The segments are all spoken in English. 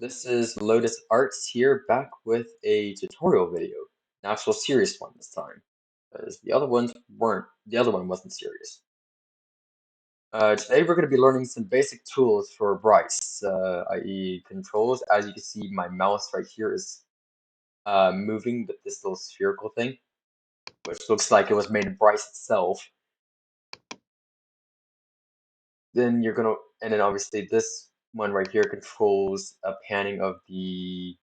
This is Lotus Arts here, back with a tutorial video, an actual serious one this time, because the other ones weren't. The other one wasn't serious. Today we're going to be learning some basic tools for Bryce, i.e. controls. As you can see, my mouse right here is moving with this little spherical thing, which looks like it was made in Bryce itself. Then and then obviously this one right here controls a panning of the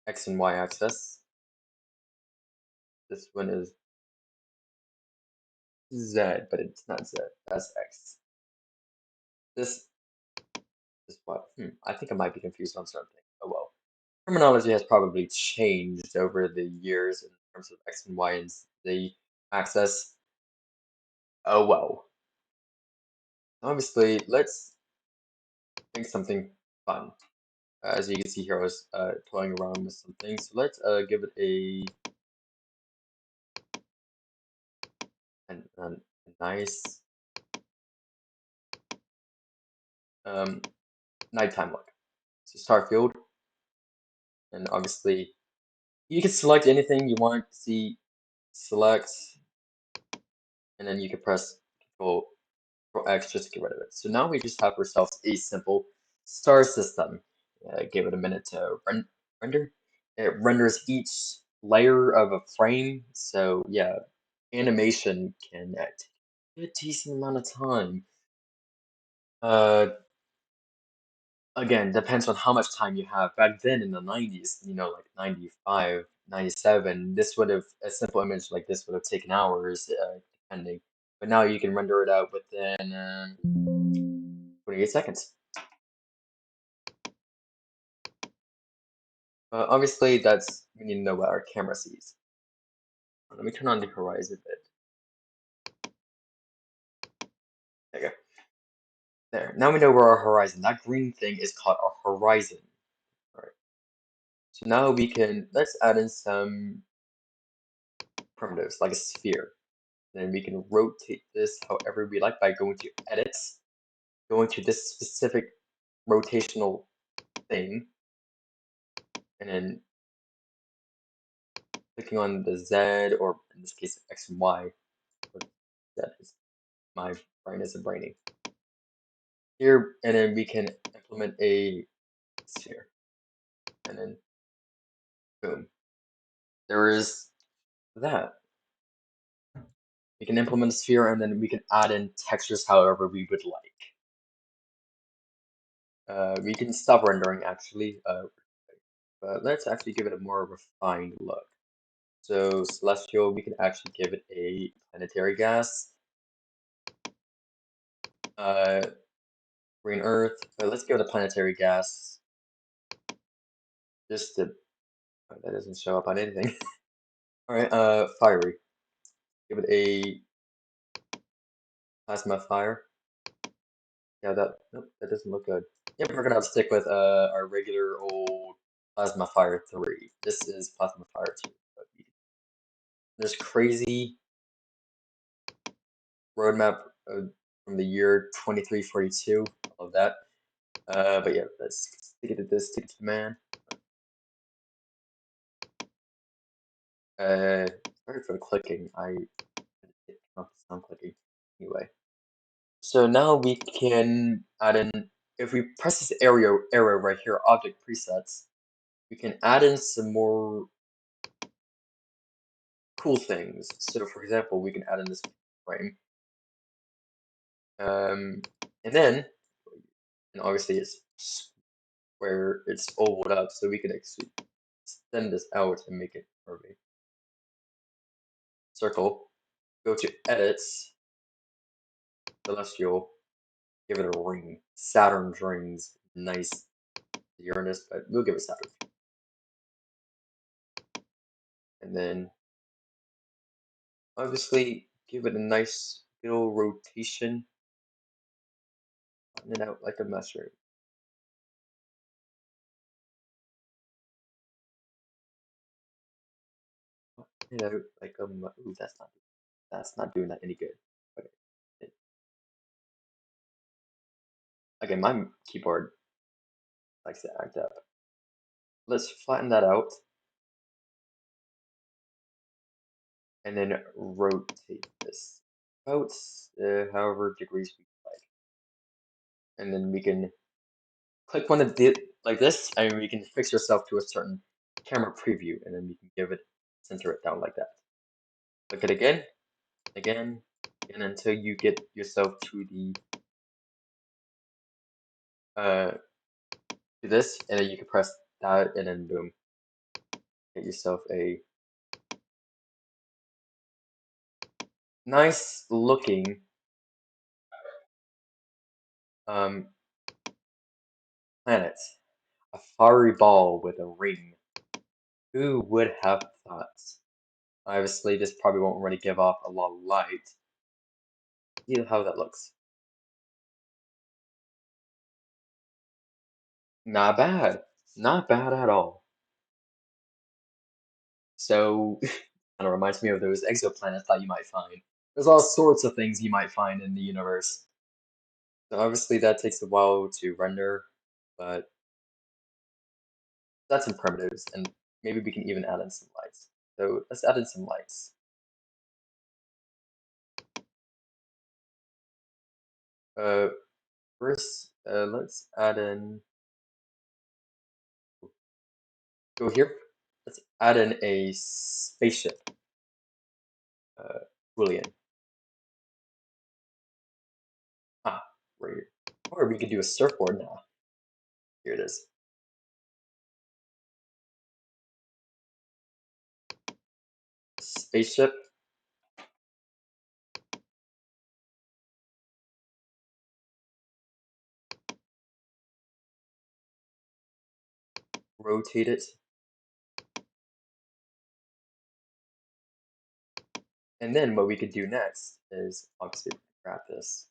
X and Y axis. This one is Z, but it's not Z. That's X. This is what? I think I might be confused on something. Oh well. Terminology has probably changed over the years in terms of X and Y and Z axis. Oh well. Obviously, let's think something fun. As you can see here, I was toying around with some things. So let's give it a nice nighttime look. So Starfield, and obviously you can select anything you want to see. Select, and then you can press Control X just to get rid of it. So now we just have ourselves a simple star system. Give it a minute to render. It renders each layer of a frame. So yeah, animation can take a decent amount of time. Again, depends on how much time you have. Back then in the 90s, like 95, 97, a simple image like this would have taken hours, depending. But now you can render it out within 28 seconds. Obviously, we need to know what our camera sees. Let me turn on the horizon bit. There you go. There. Now we know where our horizon. That green thing is called our horizon. All right. So now let's add in some primitives, like a sphere. Then we can rotate this however we like by going to edits, going to this specific rotational thing, and then clicking on the Z, or in this case X and Y. Z is my brain isn't braining. Here, and then we can implement a sphere, and then boom. There is that. We can implement a sphere, and then we can add in textures however we would like. We can stop rendering actually, but let's actually give it a more refined look. So celestial, we can actually give it a planetary gas. Green Earth, but let's give it a planetary gas. Just to, that doesn't show up on anything. All right, fiery. Give it a plasma fire. Yeah, nope, that doesn't look good. Yep, we're gonna have to stick with our regular old plasma fire 3. This is plasma fire 2. There's crazy roadmap from the year 2342. I love that. But yeah, let's stick it to this, stick it to the man. Sorry for the clicking. I didn't not sound clicking. Anyway, so now we can add in. If we press this arrow right here, object presets, we can add in some more cool things. So, for example, we can add in this frame, and then, and obviously it's where it's ovaled up, so we can actually extend this out and make it curvy. Circle. Go to edits. Celestial. Give it a ring. Saturn's rings. Nice. Uranus, but we'll give it Saturn. And then obviously give it a nice little rotation. Flatten it out like a mushroom. Flatten it out like a ooh, that's not doing that any good. Okay. Again, my keyboard likes to act up. Let's flatten that out and then rotate this about however degrees we like. And then we can click one of the like this, and we can fix yourself to a certain camera preview, and then we can give it center it down like that. Click it again, again, and until you get yourself to the to this, and then you can press that, and then boom, get yourself a nice looking planet. A fiery ball with a ring. Who would have thought? Obviously, this probably won't really give off a lot of light. See how that looks. Not bad. Not bad at all. So, kind of reminds me of those exoplanets that you might find. There's all sorts of things you might find in the universe. So obviously that takes a while to render, but that's in primitives, and maybe we can even add in some lights. So let's add in some lights. Uh, First, let's add in, go here. Let's add in a spaceship, boolean. Ah, right here. Or we could do a surfboard now. Here it is. Spaceship. Rotate it. And then what we could do next is obviously grab this.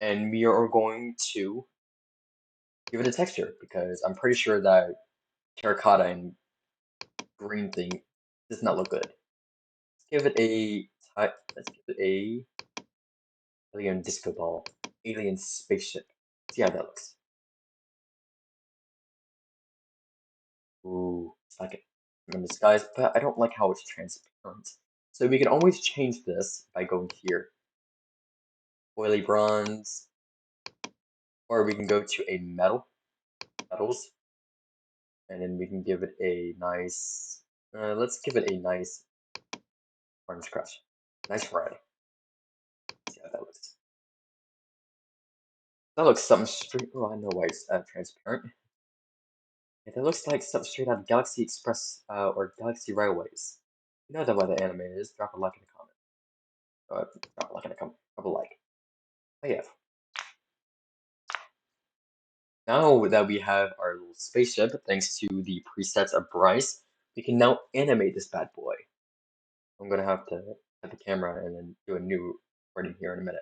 And we are going to give it a texture because I'm pretty sure that terracotta and green thing does not look good. Let's give it a let's give it a alien disco ball, alien spaceship. See how that looks. Ooh, it's like it in disguise, but I don't like how it's transparent. So we can always change this by going here, oily bronze, or we can go to a metals, and then we can give it a nice. Let's give it a nice orange crush, nice red. See how that looks. That looks something straight. Oh, I know why it's transparent. Yeah, that looks like something straight out of Galaxy Express or Galaxy Railways. You know that what the anime is. Drop a like in the comment. Drop a like in the comment. Drop a like. Oh yeah. Now that we have our little spaceship, thanks to the presets of Bryce, we can now animate this bad boy. I'm gonna have to set the camera and then do a new recording here in a minute.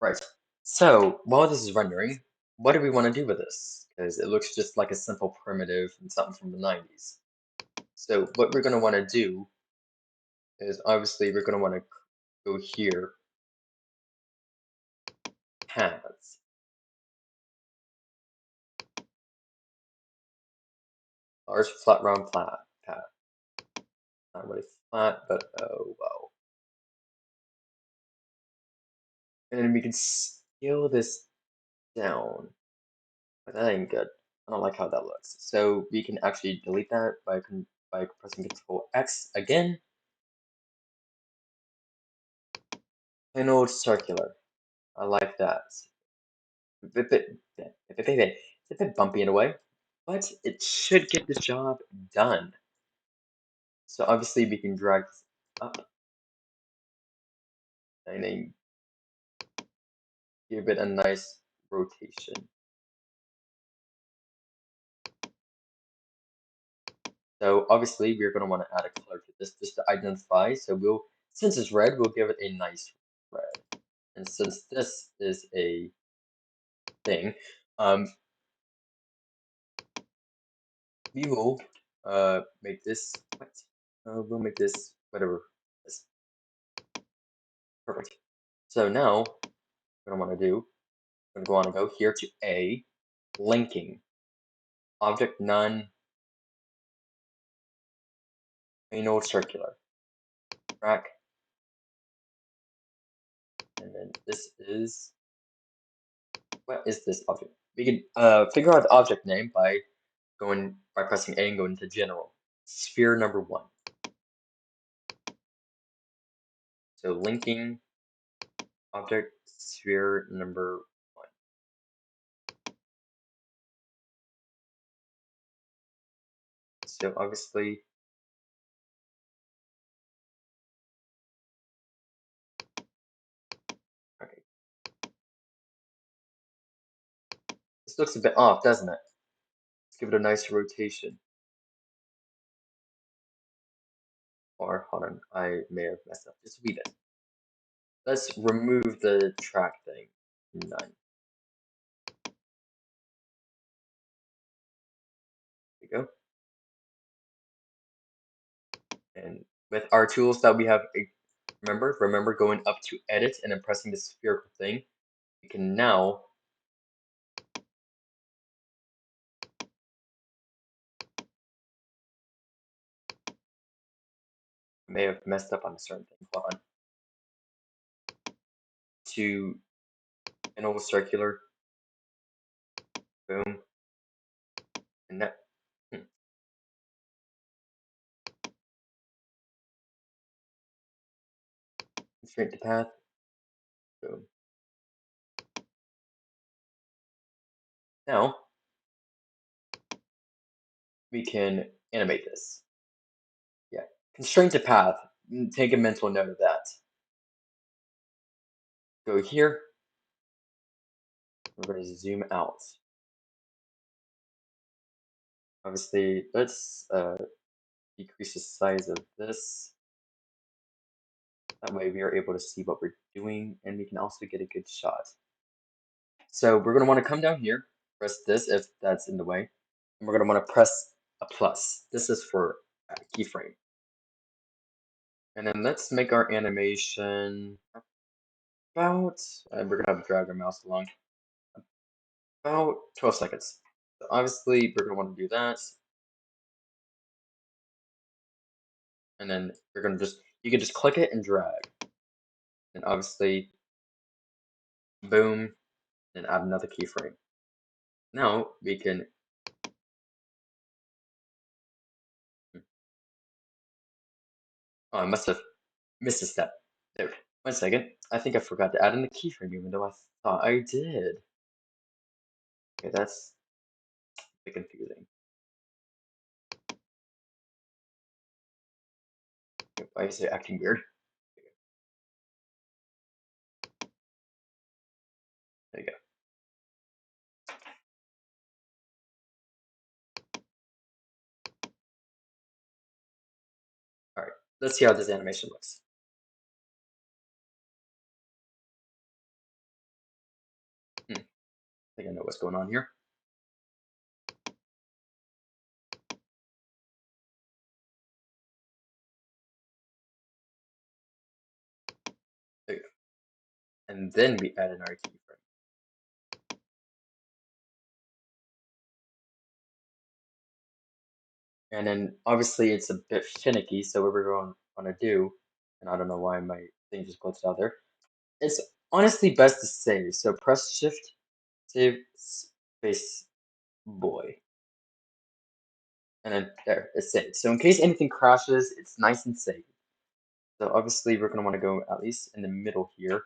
Right. So while this is rendering, what do we want to do with this? Because it looks just like a simple primitive and something from the 90s. So what we're going to want to do is obviously we're going to want to go here, paths. Large flat round flat path. Not really flat, but oh well. And then we can scale this down. But that ain't good. I don't like how that looks. So we can actually delete that by pressing Control X again. Plain old circular. I like that. It's a bit bumpy in a way, but it should get the job done. So obviously we can drag this up and then give it a nice rotation. So obviously we're going to want to add a color to this just to identify. So since it's red, we'll give it a nice red. And since this is a thing, we will make this white. We'll make this whatever. Perfect. So now, what I want to do, I'm going to go here to A, linking, object none, anal circular, track, and then this is, what is this object? We can figure out the object name by pressing A and going to general. Sphere number 1. So linking object sphere number 1. So obviously, okay, this looks a bit off, doesn't it? Let's give it a nice rotation. Or hold on, I may have messed up just a wee bit. Let's remove the track thing. None. There we go. And with our tools that we have, remember going up to edit and then pressing the spherical thing, we can now may have messed up on a certain thing. Hold on. To an old circular. Boom. And that. Straight to path. Boom. Now we can animate this. Yeah. Constraint to path. Take a mental note of that. Go here. We're going to zoom out. Obviously, let's decrease the size of this. That way we are able to see what we're doing and we can also get a good shot. So we're going to want to come down here, press this if that's in the way, and we're going to want to press a plus. This is for a keyframe. And then let's make our animation about, we're going to have to drag our mouse along, about 12 seconds. So obviously we're going to want to do that. And then you're going to you can just click it and drag. And obviously, boom, and add another keyframe. Now we can oh, I must have missed a step. There. 1 second. I think I forgot to add in the keyframe even though I thought I did. Okay, that's a bit confusing. Why is it acting weird? There you go. Alright, let's see how this animation looks. I think I know what's going on here. There you go. And then we add in our keyframe. And then obviously it's a bit finicky, so what we're going to want to do, and I don't know why my thing just glitched out there. It's honestly best to save. So press Shift, save, space, boy. And then there, it's saved. So in case anything crashes, it's nice and safe. So obviously we're going to want to go at least in the middle here.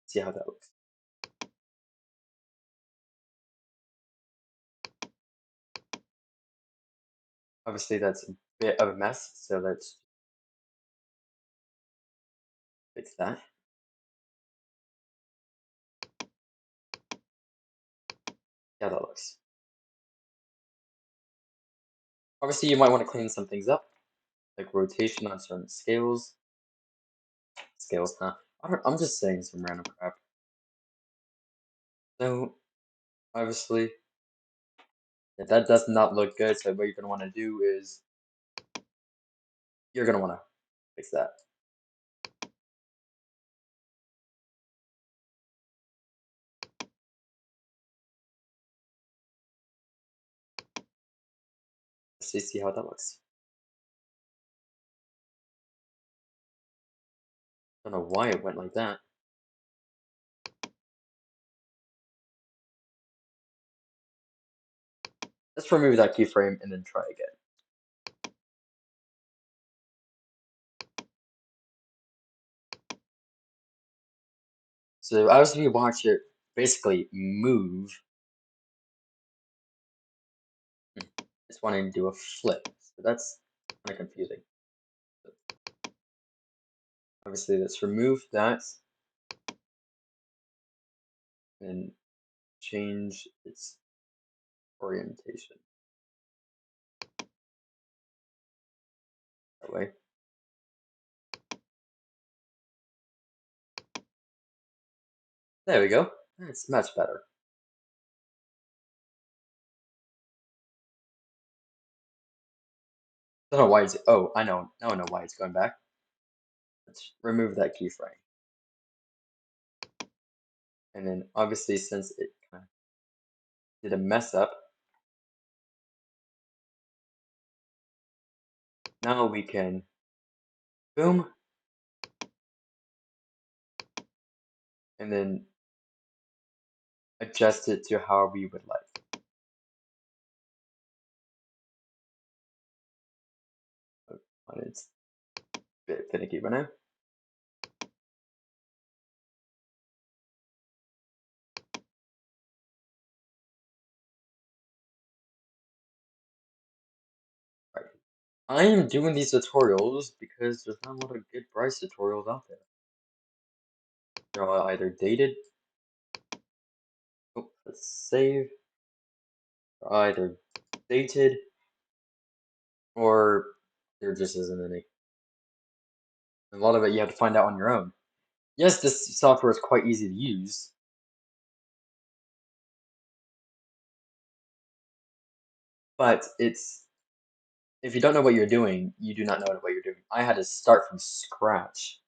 See how that looks. Obviously that's a bit of a mess, so let's fix that. See how that looks. Obviously you might want to clean some things up, like rotation on certain scales. Scales, huh? I'm just saying some random crap. So obviously, if that does not look good, so what you're gonna want to do is you're gonna want to fix that. See how that looks. Don't know why it went like that. Let's remove that keyframe and then try again. So as we watch it basically move, it's wanting to do a flip. So that's kind of confusing. Obviously, let's remove that and change its orientation. That way. There we go. It's much better. Don't know why it's. Oh, I know. Now I know why it's going back. Let's remove that keyframe. And then obviously, since it kind of did a mess up, now we can boom, and then adjust it to how we would like. It's a bit finicky right now. Right. I am doing these tutorials because there's not a lot of good Bryce tutorials out there. They're all either dated. Oh, let's save. They're either dated or there just isn't any. A lot of it you have to find out on your own. Yes, this software is quite easy to use, but it's if you don't know what you're doing, you do not know what you're doing. I had to start from scratch.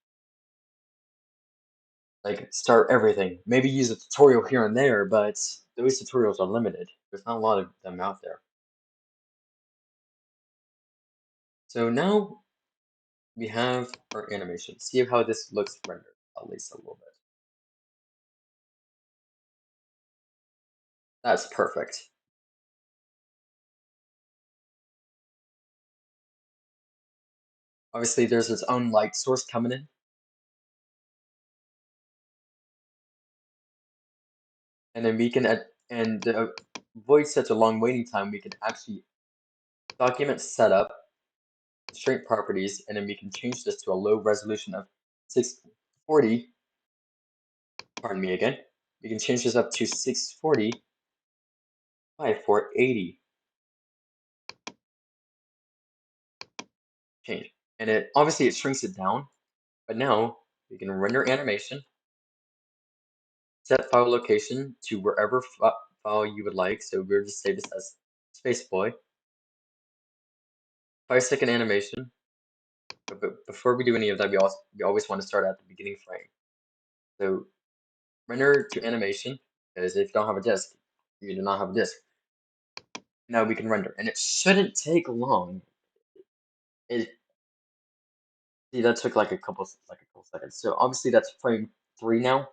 Like start everything. Maybe use a tutorial here and there, but those tutorials are limited. There's not a lot of them out there. So now we have our animation. See how this looks rendered, at least a little bit. That's perfect. Obviously, there's its own light source coming in, and then we can and to avoid such a long waiting time, we can actually document setup, constraint properties, and then we can change this to a low resolution of 640. Pardon me again. We can change this up to 640 by 480. Change, and it obviously it shrinks it down, but now we can render animation, set file location to wherever file you would like. So we'll just save this as Spaceboy. 5-second animation. But before we do any of that, we always want to start at the beginning frame. So render to animation, because if you don't have a disk, you do not have a disk. Now we can render, and it shouldn't take long. It see that took like a couple seconds. So obviously that's frame 3 now,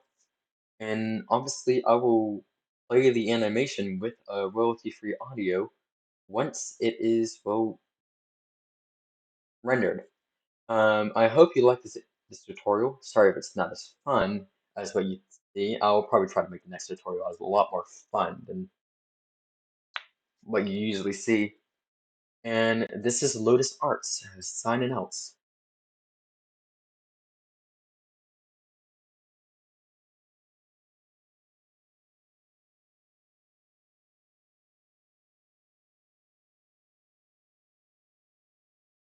and obviously I will play the animation with a royalty-free audio once it is well rendered. I hope you like this tutorial. Sorry if it's not as fun as what you see. I'll probably try to make the next tutorial as a lot more fun than what you usually see. And this is Lotus Arts signing out.